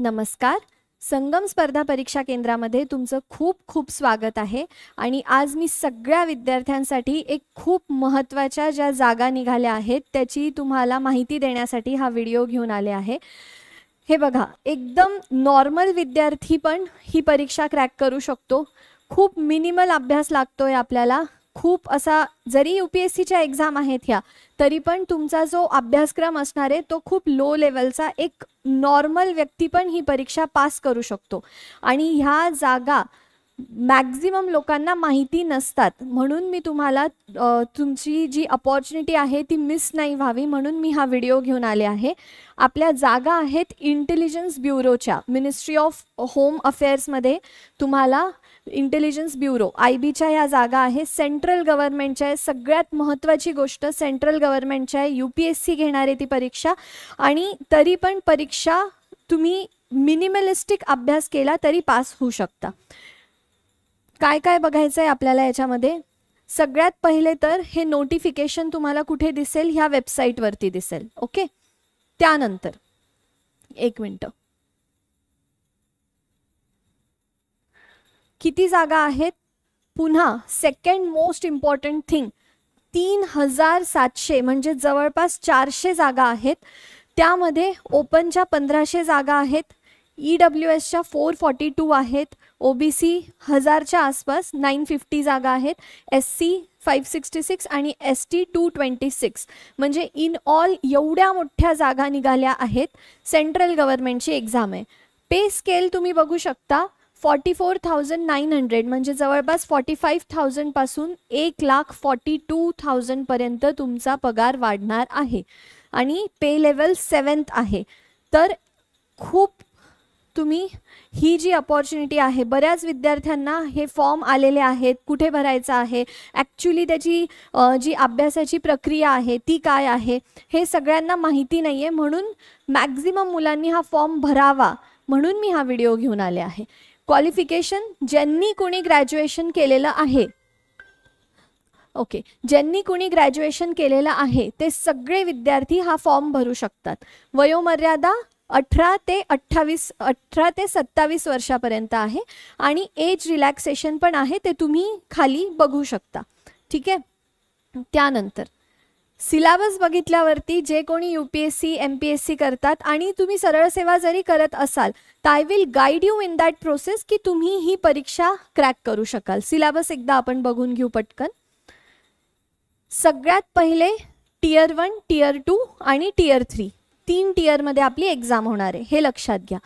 नमस्कार. संगम स्पर्धा परीक्षा केंद्रामध्ये तुमचं खूप खूप स्वागत आहे. आणि आज मी सगळ्या विद्यार्थ्यांसाठी एक खूप महत्त्वाच्या ज्या जागा निघाल्या आहेत त्याची तुम्हाला माहिती देण्यासाठी हा व्हिडिओ घेऊन आले आहे. हे बघा, एकदम नॉर्मल विद्यार्थी पण ही परीक्षा क्रॅक करू शकतो. खूप मिनिमल अभ्यास लागतोय आपल्याला. खूप असा जरी UPSCच्या एक्झाम आहेत ह्या, तरी पण तुमचा जो अभ्यासक्रम असणार आहे तो खूप लो लेवलचा, एक नॉर्मल व्यक्ती पण ही परीक्षा पास करू शकतो. आणि ह्या जागा मॅक्झिमम लोकांना माहिती नसतात, म्हणून मी तुम्हाला तुमची जी अपॉर्च्युनिटी आहे ती मिस नाही व्हावी म्हणून मी हा व्हिडिओ घेऊन आले आहे. आपल्या जागा आहेत इंटेलिजन्स ब्युरोच्या, मिनिस्ट्री ऑफ होम अफेअर्समध्ये तुम्हाला इंटेलिजन्स ब्युरो IBच्या ह्या जागा आहे. सेंट्रल गव्हर्नमेंटच्या आहे. सगळ्यात महत्त्वाची गोष्ट, सेंट्रल गव्हर्नमेंटच्या आहे. UPSC घेणार आहे ती परीक्षा. आणि तरी पण परीक्षा तुम्ही मिनिमलिस्टिक अभ्यास केला तरी पास होऊ शकता. काय काय बघायचं आहे आपल्याला याच्यामध्ये? सगळ्यात पहिले तर हे नोटिफिकेशन तुम्हाला कुठे दिसेल? ह्या वेबसाईटवरती दिसेल. ओके, त्यानंतर एक मिनटं, किती जागा आहेत? पुन्हा सेकंड मोस्ट इम्पॉर्टंट थिंग, 3700 म्हणजे जवळपास 400 जागा आहेत. त्यामध्ये ओपनच्या 1500 जागा आहेत, EWSच्या 442 आहेत, OBC 1000च्या आसपास 950 जागा आहेत, SC 566 आणि ST 226. म्हणजे इन ऑल एवढ्या मोठ्या जागा निघाल्या आहेत. सेंट्रल गव्हर्नमेंटची एक्झाम आहे. पे स्केल तुम्ही बघू शकता, 44,900 म्हणजे जवळपास 45,000 पासून 1,42,000 पर्यंत तुमचा पगार वाढणार आहे. आणि पे लेवल 7th आहे. तर खूप तुम्ही ही जी अपॉर्च्युनिटी आहे, बऱ्याच विद्यार्थ्यांना हे फॉर्म आलेले आहेत, कुठे भरायचं आहे, ॲक्च्युली त्याची जी अभ्यासाची प्रक्रिया आहे ती काय आहे हे सगळ्यांना माहिती नाही आहे. म्हणून मॅक्झिमम मुलांनी हा फॉर्म भरावा म्हणून मी हा व्हिडिओ घेऊन आले आहे. क्वालिफिकेशन, ज्यांनी कोणी ग्रॅज्युएशन केलेलं आहे, ओके, ज्यांनी कोणी ग्रॅज्युएशन केलेलं आहे ते सगळे विद्यार्थी हा फॉर्म भरू शकतात. वयोमर्यादा 18 ते 27 वर्षापर्यंत आहे. आणि एज रिलॅक्सेशन पण आहे, ते तुम्ही खाली बघू शकता. ठीक आहे. त्यानंतर सिलेबस बघितल्यावरती जे कोणी UPSC MPSC करतात आणि तुम्ही सरळ सेवा जरी करत असाल तर I will guide you in that process की तुम्ही ही परीक्षा क्रॅक करू शकाल. सिलेबस एकदा आपण बघून घेऊ पटकन. सगळ्यात पहिले Tier 1, Tier 2 आणि Tier 3, 3 टियरमध्ये आपली एक्झाम होणार आहे, हे लक्षात घ्या.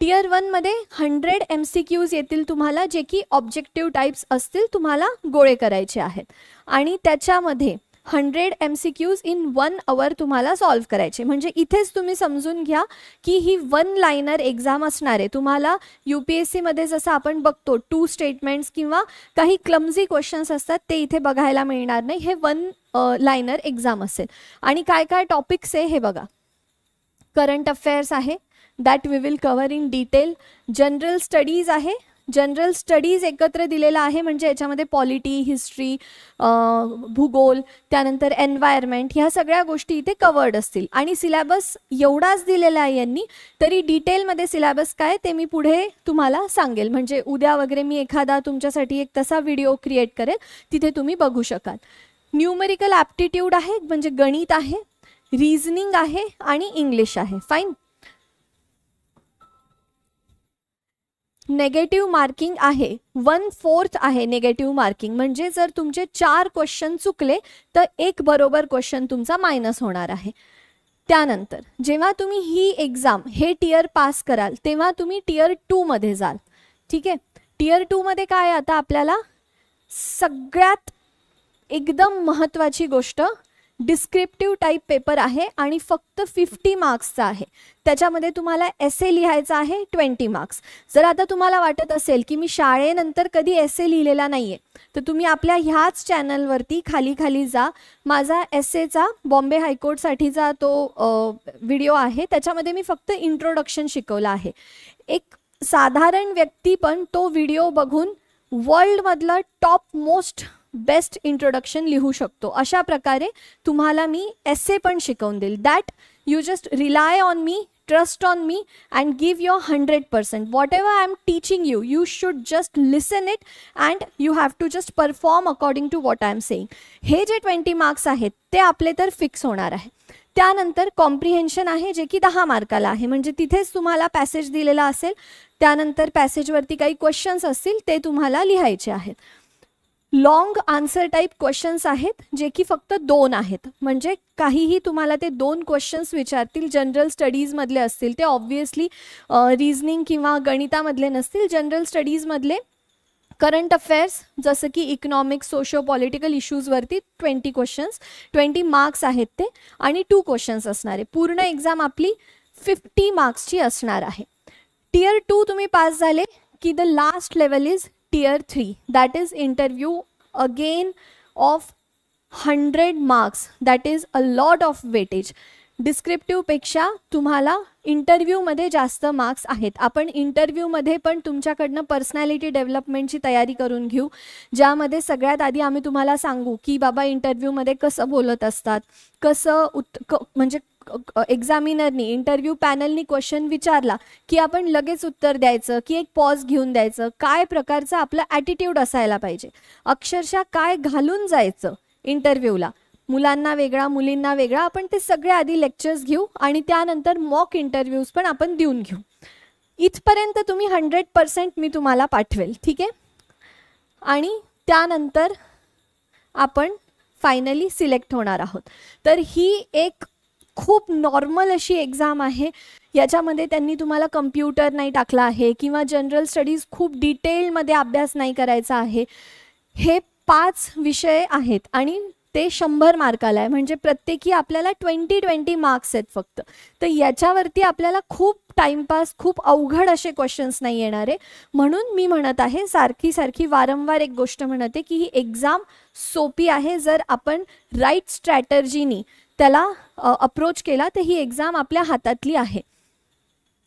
Tier 1 मध्ये 100 MCQs येतील तुम्हाला, जे की ऑब्जेक्टिव्ह टाइप्स असतील, तुम्हाला गोळे करायचे आहेत. आणि त्याच्यामध्ये 100 MCQs इन 1 hour तुम्हाला सॉल्व करायचे. म्हणजे इथेच तुम्ही समजून घ्या की ही 1 लाइनर एक्झाम असणार आहे. तुम्हाला UPSC मध्ये जसं आपण बघतो 2 स्टेटमेंट्स किंवा काही क्लमझी क्वेश्चन्स असतात ते इथे बघायला मिळणार नाही. हे 1 लाइनर एक्झाम असेल. आणि काय काय टॉपिक्स आहे हे बघा. करंट अफेअर्स आहे, that we will cover in detail. General studies आहे, जनरल स्टडीज एकत्र दिलेला आहे, म्हणजे याच्यामध्ये पॉलिटी, हिस्ट्री, भूगोल, त्यानंतर एन्व्हायरमेंट, ह्या सगळ्या गोष्टी इथे कवर्ड असतील. आणि सिलेबस एवढाच दिलेला आहे यांनी, तरी डिटेलमध्ये सिलेबस काय ते मी पुढे तुम्हाला सांगेल. म्हणजे उद्या वगैरे मी एखादा तुमच्यासाठी एक तसा व्हिडिओ क्रिएट करेल, तिथे तुम्ही बघू शकाल. न्यूमेरिकल ॲप्टिट्यूड आहे, म्हणजे गणित आहे, रिझनिंग आहे आणि इंग्लिश आहे. फाईन. नेगेटिव्ह मार्किंग आहे, 1/4 आहे नेगेटिव्ह मार्किंग. म्हणजे जर तुमचे 4 क्वेश्चन चुकले तर 1 बरोबर क्वेश्चन तुमचा मायनस होणार आहे. त्यानंतर जेव्हा तुम्ही ही एक्झाम, हे टियर पास कराल तेव्हा तुम्ही Tier 2 मध्ये जाल. ठीक आहे. Tier 2 मध्ये काय, आता आपल्याला सगळ्यात एकदम महत्त्वाची गोष्ट, डिस्क्रिप्टिव्ह टाईप पेपर आहे आणि फक्त 50 मार्क्सचा आहे. त्याच्यामध्ये तुम्हाला एसे लिहायचा आहे 20 मार्क्स. जर आता तुम्हाला वाटत असेल की मी शाळेनंतर कधी एसे लिहिलेला नाही आहे, तर तुम्ही आपल्या ह्याच चॅनलवरती खाली खाली जा. माझा एसेचा बॉम्बे हायकोर्टसाठीचा तो व्हिडिओ आहे, त्याच्यामध्ये मी फक्त इंट्रोडक्शन शिकवलं आहे. एक साधारण व्यक्ती पण तो व्हिडिओ बघून वर्ल्डमधलं टॉप मोस्ट बेस्ट इंट्रोडक्शन लिहू शकतो. अशा प्रकारे तुम्हाला मी एसे पण शिकवून देईल. That you just rely on me trust on me and give your 100%. Whatever I am teaching you, you should just listen it and you have to just perform according to what I am saying. हे जे 20 marks आहेत ते आपले तर fix होणार आहे. त्यानंतर comprehension आहे जे की 10 मार्काला आहे. म्हणजे तिथेच तुम्हाला पॅसेज दिलेला असेल, त्यानंतर पॅसेजवरती काही क्वेश्चन्स असतील ते तुम्हाला लिहायचे आहेत. लॉन्ग आन्सर टाईप क्वेश्चन्स आहेत जे की फक्त 2 आहेत. म्हणजे काहीही तुम्हाला ते 2 क्वेश्चन्स विचारतील, जनरल स्टडीजमधले असतील ते, ऑब्व्हियसली रिझनिंग किंवा गणितामधले नसतील. जनरल स्टडीजमधले करंट अफेअर्स जसं की इकॉनॉमिक्स, सोशो पॉलिटिकल इश्यूजवरती 20 क्वेश्चन्स, 20 मार्क्स आहेत ते, आणि 2 क्वेश्चन्स असणार आहे. पूर्ण एक्झाम आपली 50 मार्क्सची असणार आहे. टियर 2 तुम्ही पास झाले की the last level is tier 3, that is interview again of 100 marks. That is a lot of weightage. डिस्क्रिप्टिव्हपेक्षा तुम्हाला इंटरव्ह्यूमध्ये जास्त मार्क्स आहेत. आपण इंटरव्ह्यूमध्ये पण तुमच्याकडनं पर्सनॅलिटी डेव्हलपमेंटची तयारी करून घेऊ, ज्यामध्ये सगळ्यात आधी आम्ही तुम्हाला सांगू की बाबा इंटरव्ह्यूमध्ये कसं बोलत असतात, कसं म्हणजे एक्झामिनरनी, इंटरव्ह्यू पॅनलनी क्वेश्चन विचारला की आपण लगेच उत्तर द्यायचं की एक पॉज घेऊन द्यायचं, काय प्रकारचं आपलं ॲटिट्यूड असायला पाहिजे, अक्षरशः काय घालून जायचं इंटरव्ह्यूला, मुलांना वेगळा मुलींना वेगळा, आपण ते सगळे आधी लेक्चर्स घेऊ आणि त्यानंतर मॉक इंटरव्ह्यूज पण आपण देऊन घेऊ. इथपर्यंत तुम्ही 100% मी तुम्हाला पाठवेल, ठीक आहे. आणि त्यानंतर आपण फायनली सिलेक्ट होणार आहोत. तर ही एक खूप नॉर्मल अशी एक्झाम आहे. याच्यामध्ये त्यांनी तुम्हाला कम्प्युटर नाही टाकला आहे किंवा जनरल स्टडीज खूप डिटेलमध्ये अभ्यास नाही करायचा आहे. हे 5 विषय आहेत आणि ते 100 मार्काला आहे. म्हणजे प्रत्येकी आपल्याला 20 मार्क्स आहेत फक्त. तर याच्यावरती आपल्याला खूप टाइमपास, खूप अवघड असे क्वेश्चन्स नाही येणार आहे. म्हणून मी म्हणत आहे, सारखी वारंवार एक गोष्ट म्हणते की ही एक्झाम सोपी आहे. जर आपण राईट स्ट्रॅटर्जीनी त्याला अप्रोच केला तर ही एक्झाम आपल्या हातातली आहे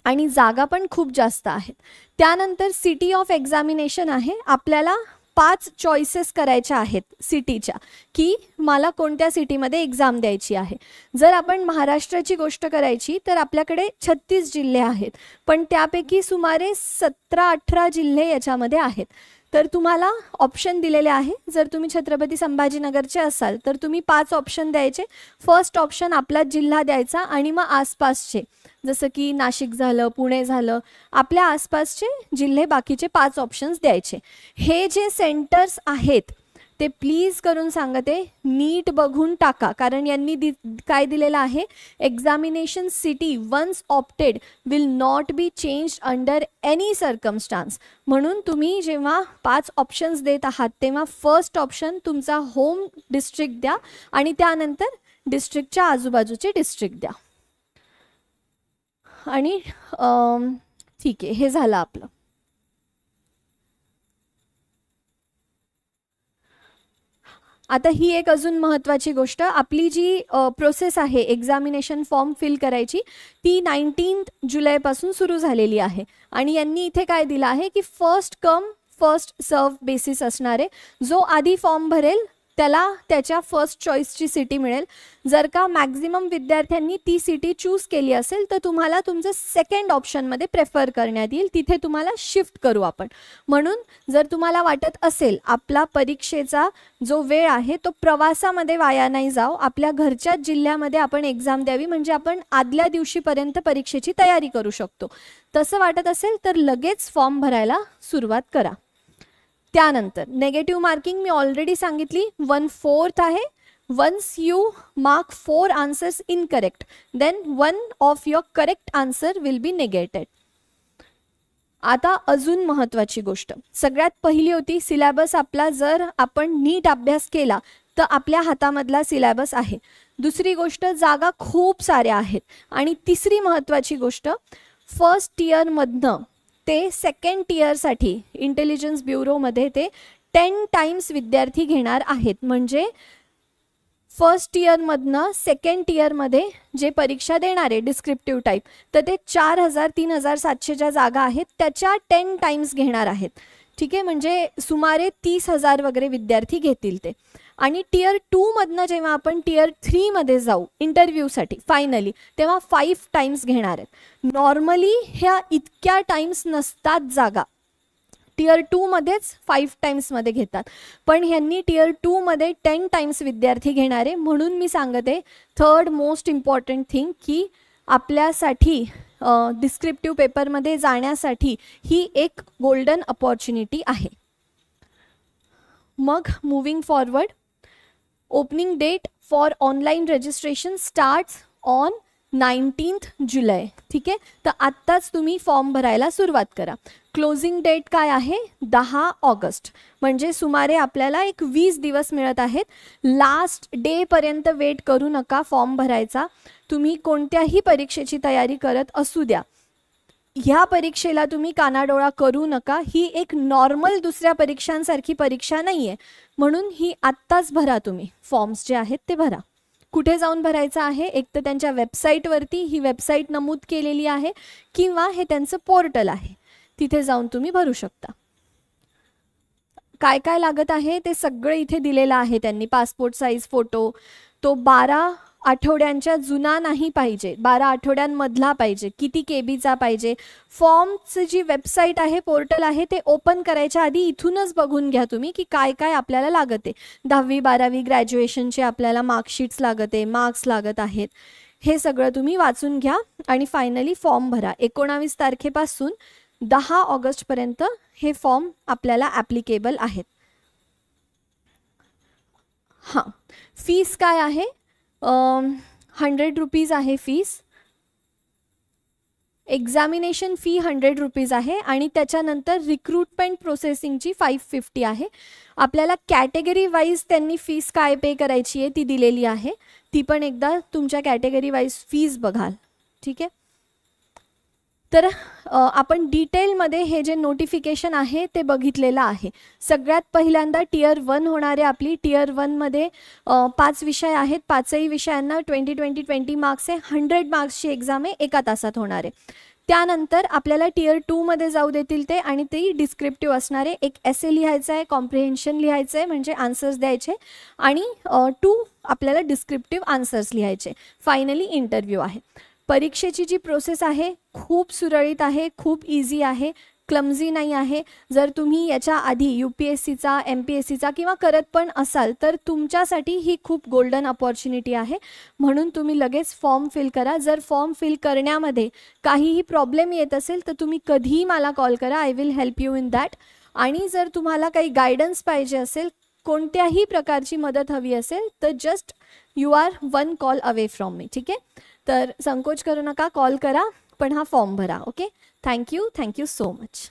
आणि जागा पण खूप जास्त आहेत. त्यानंतर सिटी ऑफ एक्झामिनेशन आहे. आपल्याला 5 चॉईसेस करायच्या आहेत सिटीच्या, की मला कोणत्या सिटीमध्ये एक्झाम द्यायची आहे. जर आपण महाराष्ट्राची गोष्ट करायची तर आपल्याकडे 36 जिल्हे आहेत, पण त्यापैकी सुमारे 17-18 जिल्हे याच्यामध्ये आहेत. तर तुम्हाला ऑप्शन दिलेले आहे. जर तुम्ही छत्रपती संभाजीनगरचे असाल तर तुम्ही 5 ऑप्शन द्यायचे. फर्स्ट ऑप्शन आपला जिल्हा द्यायचा आणि मग आसपासचे, जसं की नाशिक झालं, पुणे झालं, आपल्या आसपासचे जिल्हे बाकीचे 5 ऑप्शन्स द्यायचे. हे जे सेंटर्स आहेत ते प्लीज करून सांगते नीट बघून टाका, कारण यांनी काय दिलेलं आहे, examination city once opted will not be change under any circumstance. म्हणून तुम्ही जेव्हा 5 ऑप्शन्स देत आहात तेव्हा फर्स्ट ऑप्शन तुमचा होम डिस्ट्रिक्ट द्या आणि त्यानंतर डिस्ट्रिक्टच्या आजूबाजूचे डिस्ट्रिक्ट द्या. आणि ठीक आहे, हे झालं आपलं. आता ही एक अजून महत्त्वाची गोष्ट, आपली जी प्रोसेस आहे एक्झामिनेशन फॉर्म फिल करायची ती 19 जुलैपासून सुरू झालेली आहे. आणि यांनी इथे काय दिलं आहे की first come first serve basis असणारे, जो आधी फॉर्म भरेल त्याला त्याच्या फर्स्ट चॉईसची सिटी मिळेल. जर का मॅक्झिमम विद्यार्थ्यांनी ती सिटी चूज केली असेल तर तुम्हाला तुमचं सेकंड ऑप्शनमध्ये प्रेफर करण्यात येईल, तिथे तुम्हाला शिफ्ट करू आपण. म्हणून जर तुम्हाला वाटत असेल आपला परीक्षेचा जो वेळ आहे तो प्रवासामध्ये वाया नाही जाव, आपल्या घरच्याच जिल्ह्यामध्ये आपण एक्झाम द्यावी, म्हणजे आपण आदल्या दिवशीपर्यंत परीक्षेची तयारी करू शकतो. तसं वाटत असेल तर लगेच फॉर्म भरायला सुरुवात करा. त्यानंतर नेगेटिव्ह मार्किंग मी ऑलरेडी सांगितली 1/4 आहे. Once you mark 4 answers incorrect then 1 of your correct answer will be negated. आता अजून महत्त्वाची गोष्ट, सगळ्यात पहिली होती सिलेबस आपला. जर आपण नीट अभ्यास केला तर आपल्या हातामधला सिलेबस आहे. दुसरी गोष्ट, जागा खूप साऱ्या आहेत. आणि तिसरी महत्त्वाची गोष्ट, फर्स्ट इयरमधनं ते सेकंड टियरसाठी इंटेलिजन्स ब्युरोमध्ये ते 10 टाइम्स विद्यार्थी घेणार आहेत. म्हणजे फर्स्ट इयरमधनं सेकंड टियरमध्ये जे परीक्षा देणार आहे डिस्क्रिप्टिव्ह टाईप, तर ते 4000-3700 ज्या जागा आहेत त्याच्या 10 टाइम्स घेणार आहेत. ठीक आहे, म्हणजे सुमारे 30,000 वगैरे विद्यार्थी घेतील ते. आणि टियर 2 मधनं जेव्हा आपण टियर 3 मध्ये जाऊ इंटरव्ह्यूसाठी फायनली, तेव्हा 5 टाइम्स घेणार आहेत. नॉर्मली ह्या इतक्या टाइम्स नसतात जागा, टियर 2 मध्येच 5 टाइम्समध्ये घेतात, पण ह्यांनी टियर 2 मध्ये 10 टाइम्स विद्यार्थी घेणारे. म्हणून मी सांगते थर्ड मोस्ट इम्पॉर्टंट थिंग की आपल्यासाठी डिस्क्रिप्टिव्ह पेपरमध्ये जाण्यासाठी ही एक गोल्डन अपॉर्च्युनिटी आहे. मग moving forward, opening date for online registration starts on 19 July. ठीक आहे, तर आत्ताच तुम्ही फॉर्म भरायला सुरुवात करा. क्लोजिंग डेट काय आहे? 10 ऑगस्ट. म्हणजे सुमारे आपल्याला एक 20 दिवस मिळत आहेत. लास्ट डेपर्यंत वेट करू नका फॉर्म भरायचा. तुम्ही कोणत्याही परीक्षेची तयारी करत असू द्या, ह्या परीक्षेला तुम्ही कानाडोळा करू नका. ही एक नॉर्मल दुसऱ्या परीक्षांसारखी परीक्षा नाही आहे, म्हणून ही आत्ताच भरा. तुम्ही फॉर्म्स जे आहेत ते भरा. कुठे जाऊन भरायचं आहे? एक तर त्यांच्या वेबसाईटवरती, ही वेबसाईट नमूद केलेली आहे, किंवा हे त्यांचं पोर्टल आहे, तिथे जाऊन तुम्ही भरू शकता. काय काय लागत आहे ते सगळं इथे दिलेलं आहे त्यांनी. पासपोर्ट साईज फोटो, तो 12 आठवड्यांच्या जुना नाही पाहिजे, 12 आठवड्यांमधला पाहिजे. किती केबीचा पाहिजे? फॉर्मची जी वेबसाईट आहे, पोर्टल आहे, ते ओपन करायच्या आधी इथूनच बघून घ्या तुम्ही की काय काय आपल्याला लागत आहे. 10वी 12वी ग्रॅज्युएशनचे आपल्याला मार्कशीट्स लागत आहे, मार्क्स लागत आहेत, हे सगळं तुम्ही वाचून घ्या आणि फायनली फॉर्म भरा. 19 तारखेपासून 10 ऑगस्टपर्यंत हे फॉर्म आपल्याला ॲप्लिकेबल आहेत. हां, फीस काय आहे? 100 रुपीज आहे फीस. एक्झामिनेशन फी 100 रुपीज आहे आणि त्याच्यानंतर रिक्रूटमेंट प्रोसेसिंगची 550 आहे. आपल्याला कॅटेगरी वाईज त्यांनी फीस काय पे करायची आहे ती दिलेली आहे, ती पण एकदा तुमच्या कॅटेगरी वाईज फीज बघाल. ठीक आहे, तर आपण डिटेलमध्ये हे जे नोटिफिकेशन आहे ते बघितलेलं आहे. सगळ्यात पहिल्यांदा टियर 1 होणारे आपली. टियर 1मध्ये 5 विषय आहेत. 5ही विषयांना 20 मार्क्स आहे. 100 मार्क्सची एक्झाम आहे, 1 तासात होणार आहे. त्यानंतर आपल्याला टियर 2 मध्ये जाऊ देतील ते, आणि ते डिस्क्रिप्टिव्ह असणार आहे. एक एसे लिहायचं आहे, कॉम्प्रिहेन्शन लिहायचं आहे, म्हणजे आन्सर्स द्यायचे, आणि 2 आपल्याला डिस्क्रिप्टिव्ह आन्सर्स लिहायचे. फायनली इंटरव्ह्यू आहे. परीक्षेची जी प्रोसेस आहे खूप सुरळीत आहे, खूप इझी आहे, क्लमझी नाही आहे. जर तुम्ही याच्या आधी UPSCचा MPSCचा किंवा करत पण असाल तर तुमच्यासाठी ही खूप गोल्डन अपॉर्च्युनिटी आहे. म्हणून तुम्ही लगेच फॉर्म फिल करा. जर फॉर्म फिल करण्यामध्ये काहीही प्रॉब्लेम येत असेल तर तुम्ही कधीही मला कॉल करा, I will help you in that. आणि जर तुम्हाला काही गायडन्स पाहिजे असेल, कोणत्याही प्रकारची मदत हवी असेल, तर just you are 1 call away from me. ठीक आहे, तर संकोच करू नका, कॉल करा, पण हा फॉर्म भरा. Okay, thank you so much.